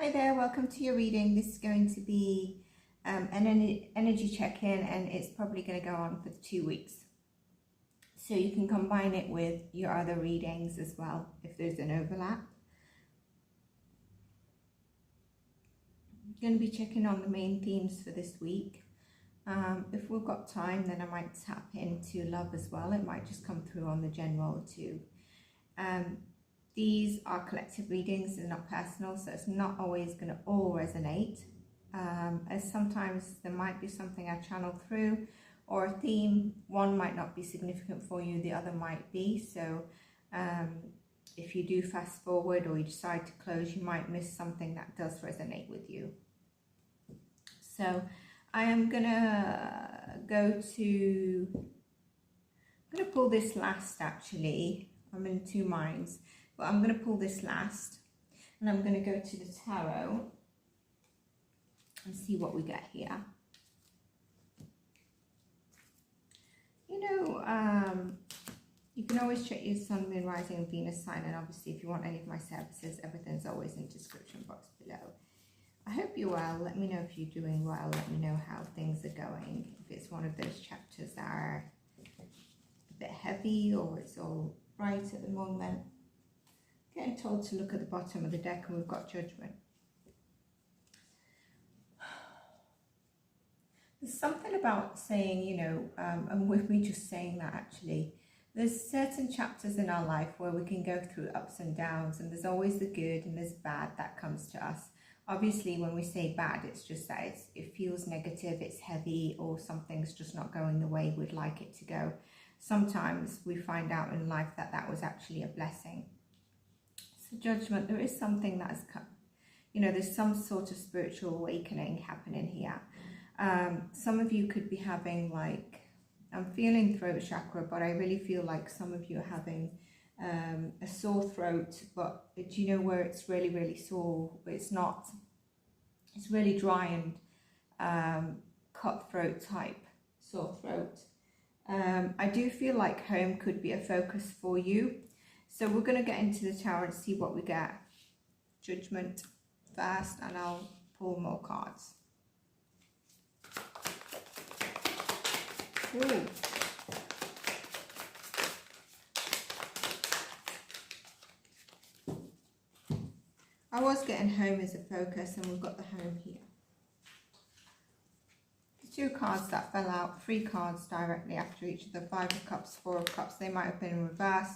Hi there, welcome to your reading. This is going to be an energy check-in, and it's probably going to go on for 2 weeks. So you can combine it with your other readings as well if there's an overlap. I'm going to be checking on the main themes for this week. If we've got time, then I might tap into love as well. It might just come through on the general too. These are collective readings, they're not personal, so it's not always going to all resonate. As sometimes there might be something I channel through, or a theme. One might not be significant for you, the other might be. So if you do fast forward or you decide to close, you might miss something that does resonate with you. So I am going to pull this last actually. I'm in two minds. But I'm going to pull this last, and I'm going to go to the tarot and see what we get here. You know, you can always check your sun, moon, rising, and Venus sign, and obviously if you want any of my services, everything's always in the description box below. I hope you're well. Let me know if you're doing well. Let me know how things are going. If it's one of those chapters that are a bit heavy or it's all right at the moment. Getting told to look at the bottom of the deck, and we've got Judgment. There's something about saying, you know, and with me just saying that actually, there's certain chapters in our life where we can go through ups and downs, and there's always the good and there's bad that comes to us. Obviously, when we say bad, it's just that it feels negative, it's heavy, or something's just not going the way we'd like it to go. Sometimes we find out in life that that was actually a blessing. Judgment, there is something that has come, you know, there's some sort of spiritual awakening happening here. Some of you could be having, like, I'm feeling throat chakra, but I really feel like some of you are having a sore throat. But do you know where it's really, really sore? It's not, it's really dry and cutthroat type sore throat. I do feel like home could be a focus for you. So we're going to get into the tower and see what we get. Judgment first, and I'll pull more cards. Ooh. I was getting home as a focus, and we've got the home here. The two cards that fell out, 3 cards directly after each of the 5 of Cups, 4 of Cups. They might have been in reverse.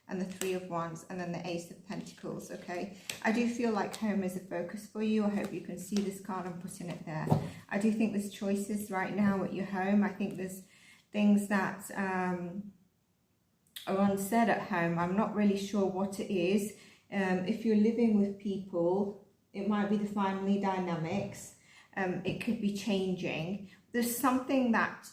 And the 3 of Wands, and then the Ace of Pentacles. Okay, I do feel like home is a focus for you. I hope you can see this card. I'm putting it there. I do think there's choices right now at your home. I think there's things that are unsaid at home. I'm not really sure what it is. If you're living with people, it might be the family dynamics. It could be changing. There's something that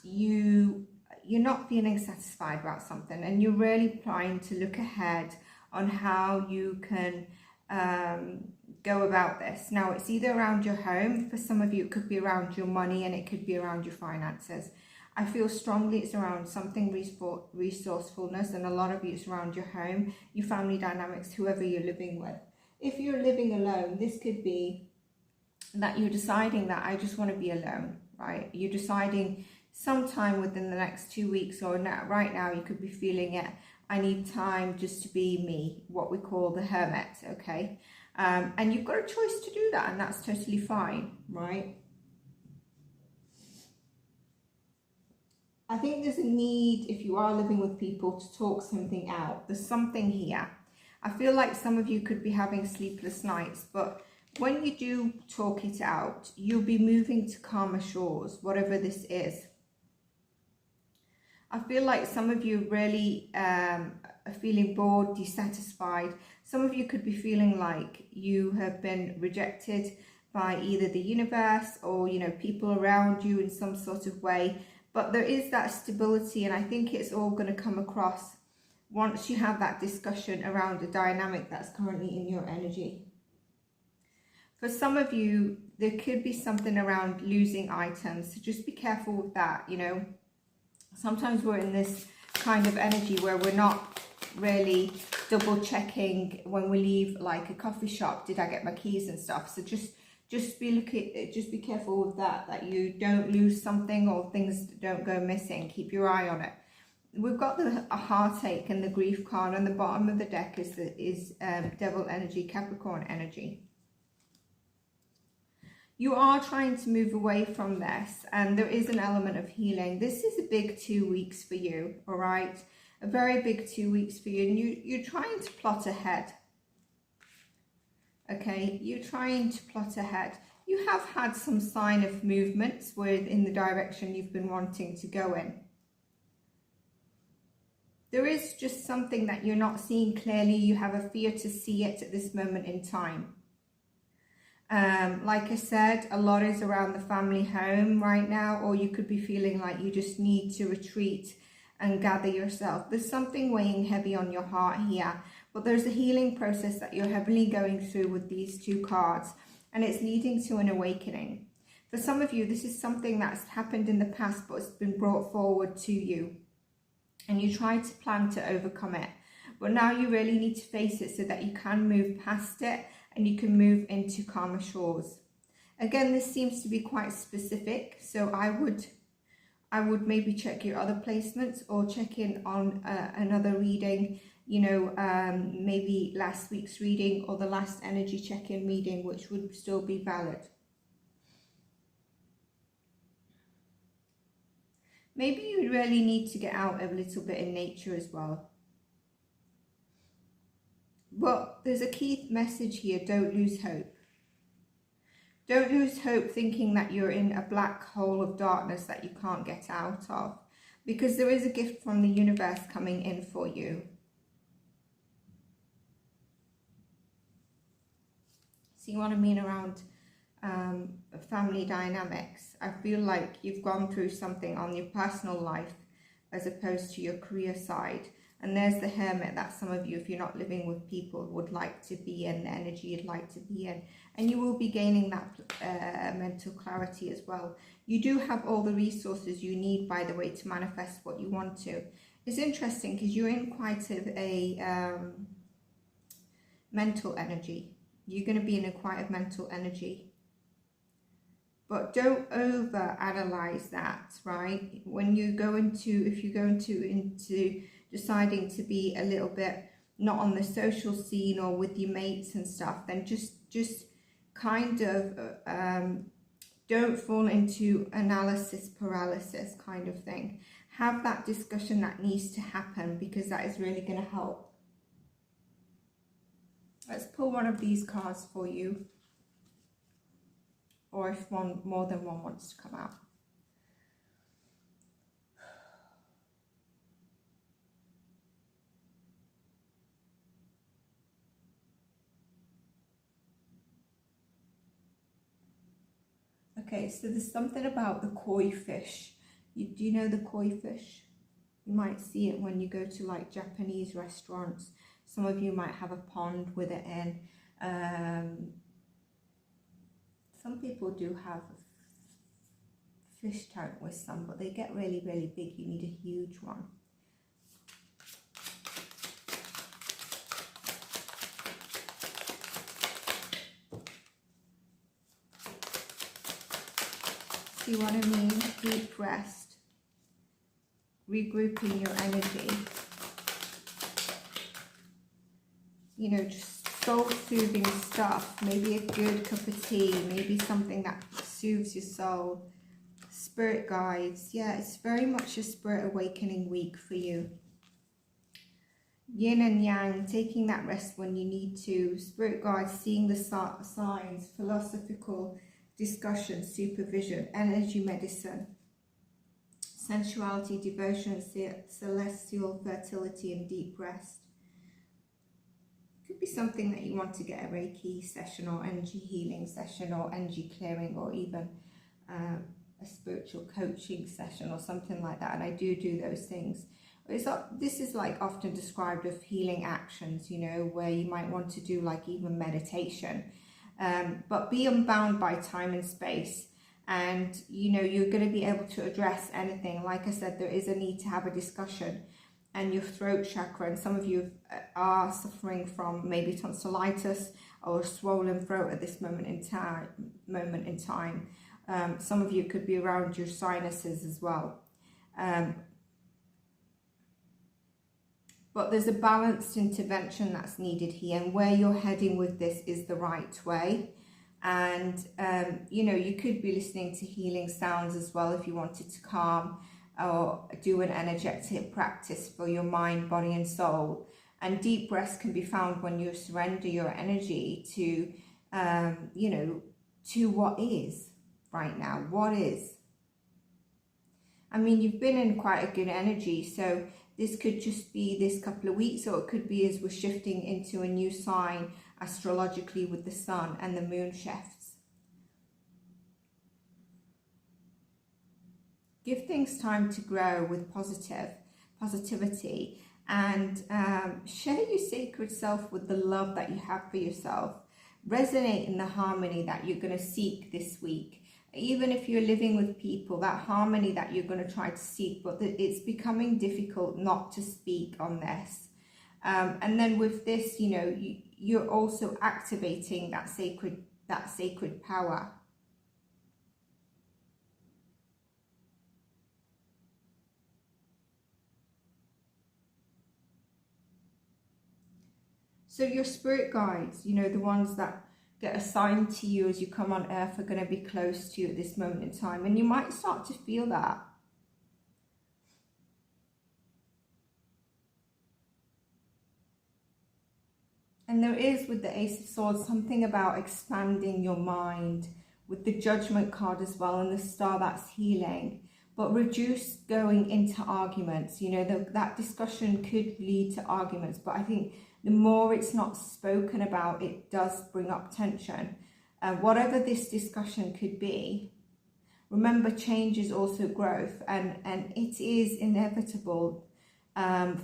you're not feeling satisfied about something, and you're really trying to look ahead on how you can go about this. Now, it's either around your home. For some of you, it could be around your money, and it could be around your finances. I feel strongly it's around something resourcefulness, and a lot of you it's around your home, your family dynamics, whoever you're living with. If you're living alone, this could be that you're deciding that I just want to be alone, right? You're deciding sometime within the next 2 weeks, or now, right now you could be feeling it. I need time just to be me, what we call the hermit, okay? And you've got a choice to do that, and that's totally fine, right? I think there's a need, if you are living with people, to talk something out. There's something here. I feel like some of you could be having sleepless nights, but when you do talk it out, you'll be moving to calmer shores, whatever this is. I feel like some of you really are feeling bored, dissatisfied. Some of you could be feeling like you have been rejected by either the universe or, you know, people around you in some sort of way. But there is that stability, and I think it's all going to come across once you have that discussion around the dynamic that's currently in your energy. For some of you, there could be something around losing items, so just be careful with that, you know. Sometimes we're in this kind of energy where we're not really double checking when we leave like a coffee shop, did I get my keys and stuff. So just be careful with that you don't lose something or things don't go missing. Keep your eye on it. We've got the heartache and the grief card. On the bottom of the deck is devil energy, Capricorn energy. You are trying to move away from this, and there is an element of healing. This is a big 2 weeks for you, all right? A very big 2 weeks for you, and you're trying to plot ahead. Okay, you're trying to plot ahead. You have had some sign of movements in the direction you've been wanting to go in. There is just something that you're not seeing clearly. You have a fear to see it at this moment in time. Like I said, a lot is around the family home right now, or you could be feeling like you just need to retreat and gather yourself. There's something weighing heavy on your heart here, but there's a healing process that you're heavily going through with these two cards, and it's leading to an awakening. For some of you, this is something that's happened in the past, but it's been brought forward to you, and you tried to plan to overcome it, but now you really need to face it so that you can move past it and you can move into calmer shores. Again, this seems to be quite specific, so I would maybe check your other placements or check in on another reading, you know, maybe last week's reading or the last energy check-in reading, which would still be valid. Maybe you really need to get out a little bit in nature as well. But there's a key message here: don't lose hope. Don't lose hope thinking that you're in a black hole of darkness that you can't get out of, because there is a gift from the universe coming in for you. See what I mean around family dynamics? I feel like you've gone through something on your personal life as opposed to your career side. And there's the Hermit that some of you, if you're not living with people, would like to be in, the energy you'd like to be in. And you will be gaining that mental clarity as well. You do have all the resources you need, by the way, to manifest what you want to. It's interesting because you're in quite a mental energy. You're going to be in quite a mental energy. But don't over-analyze that, right? When you go into, if you go into deciding to be a little bit not on the social scene or with your mates and stuff, then just kind of don't fall into analysis paralysis kind of thing. Have that discussion that needs to happen, because that is really going to help. Let's pull one of these cards for you, or if more than one wants to come out. Okay, so there's something about the koi fish. Do you know the koi fish? You might see it when you go to like Japanese restaurants. Some of you might have a pond with it in. Some people do have a fish tank with some, but they get really, really big. You need a huge one. See what I mean? Deep rest, regrouping your energy, you know, just soul-soothing stuff, maybe a good cup of tea, maybe something that soothes your soul, spirit guides. Yeah, it's very much a spirit awakening week for you. Yin and yang, taking that rest when you need to, spirit guides, seeing the signs, philosophical discussion, supervision, energy medicine, sensuality, devotion, celestial fertility, and deep rest. Could be something that you want to get a Reiki session or energy healing session or energy clearing, or even a spiritual coaching session or something like that. And I do those things. This is like often described as healing actions, you know, where you might want to do like even meditation. But be unbound by time and space, and you know, you're going to be able to address anything. Like I said, there is a need to have a discussion, and your throat chakra, and some of you are suffering from maybe tonsillitis or a swollen throat at this moment in time. Some of you could be around your sinuses as well. But there's a balanced intervention that's needed here, and where you're heading with this is the right way. And you know, you could be listening to healing sounds as well if you wanted to calm or do an energetic practice for your mind, body and soul. And deep breaths can be found when you surrender your energy to you know, to what is right now. What is? I mean, you've been in quite a good energy, so this could just be this couple of weeks, or it could be as we're shifting into a new sign astrologically with the sun and the moon shifts. Give things time to grow with positivity, and share your sacred self with the love that you have for yourself. Resonate in the harmony that you're going to seek this week. Even if you're living with people, that harmony that you're going to try to seek, but it's becoming difficult not to speak on this. And then with this, you know, you're also activating that sacred power. So your spirit guides, you know, the ones that get assigned to you as you come on earth, are going to be close to you at this moment in time, and you might start to feel that. And there is, with the Ace of Swords, something about expanding your mind, with the Judgment card as well, and the Star, that's healing. But reduce going into arguments. You know, that discussion could lead to arguments, but I think the more it's not spoken about, it does bring up tension. Whatever this discussion could be, remember, change is also growth, and it is inevitable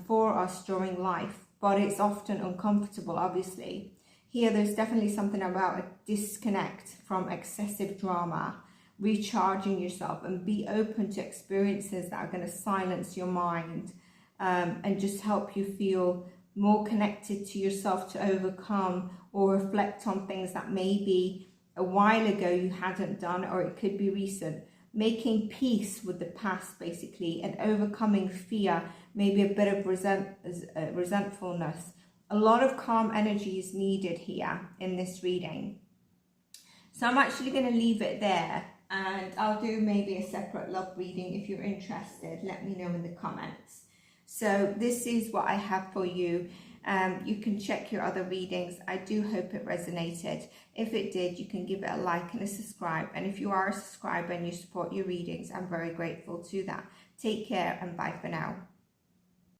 for us during life, but it's often uncomfortable, obviously. Here, there's definitely something about a disconnect from excessive drama, recharging yourself, and be open to experiences that are going to silence your mind and just help you feel more connected to yourself, to overcome or reflect on things that maybe a while ago you hadn't done, or it could be recent. Making peace with the past, basically, and overcoming fear, maybe a bit of resentfulness. A lot of calm energy is needed here in this reading. So I'm actually going to leave it there, and I'll do maybe a separate love reading if you're interested. Let me know in the comments. So this is what I have for you. You can check your other readings. I do hope it resonated. If it did, you can give it a like and a subscribe. And if you are a subscriber and you support your readings, I'm very grateful to that. Take care and bye for now.